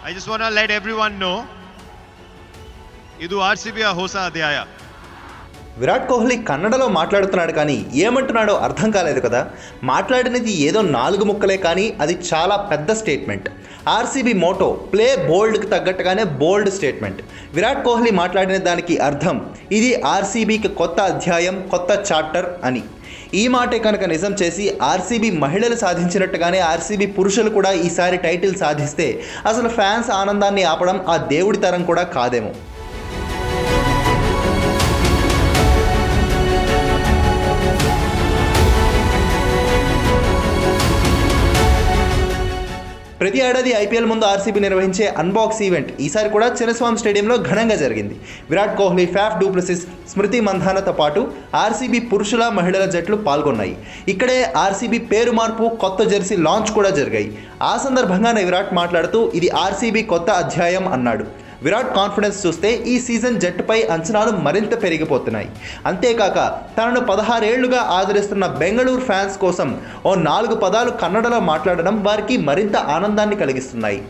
I just want to let everyone know, idu RCB ಹೊಸ ಅಧ್ಯಾಯ. విరాట్ కోహ్లీ కన్నడలో మాట్లాడుతున్నాడు కానీ ఏమంటున్నాడో అర్థం కాలేదు కదా. మాట్లాడినది ఏదో 4 ముక్కలే కానీ అది చాలా పెద్ద స్టేట్మెంట్. ఆర్సీబీ మోటో ప్లే బోల్డ్కి తగ్గట్టుగానే బోల్డ్ స్టేట్మెంట్. విరాట్ కోహ్లీ మాట్లాడిన దానికి అర్థం ఇది ఆర్సీబీకి కొత్త అధ్యాయం, కొత్త చాప్టర్ అని. ఈ మాటే కనుక నిజం చేసి ఆర్సీబీ మహిళలు సాధించినట్టుగానే ఆర్సీబీ పురుషులు కూడా ఈసారి టైటిల్ సాధిస్తే అసలు ఫ్యాన్స్ ఆనందాన్ని ఆపడం ఆ దేవుడి తరం కూడా కాదేమో. ప్రతి ఏడాది ఐపీఎల్ ముందు ఆర్సీబీ నిర్వహించే అన్బాక్స్ ఈవెంట్ ఈసారి కూడా చిన్నస్వామి స్టేడియంలో ఘనంగా జరిగింది. Virat Kohli, Faf du Plessis, Smriti మంధానతో పాటు ఆర్సీబీ పురుషుల, మహిళల జట్లు పాల్గొన్నాయి. ఇక్కడే ఆర్సీబీ పేరు మార్పు, కొత్త జెర్సీ లాంచ్ కూడా జరిగాయి. ఆ సందర్భంగానే విరాట్ మాట్లాడుతూ ఇది ఆర్సీబీ కొత్త అధ్యాయం అన్నాడు. విరాట్ కాన్ఫిడెన్స్ చూస్తే ఈ సీజన్ జట్టుపై అంచనాలు మరింత పెరిగిపోతున్నాయి. అంతేకాక తనను 16 ఏళ్లుగా ఆదరిస్తున్న బెంగళూరు ఫ్యాన్స్ కోసం ఓ 4 పదాలు కన్నడలో మాట్లాడడం వారికి మరింత ఆనందాన్ని కలిగిస్తున్నాయి.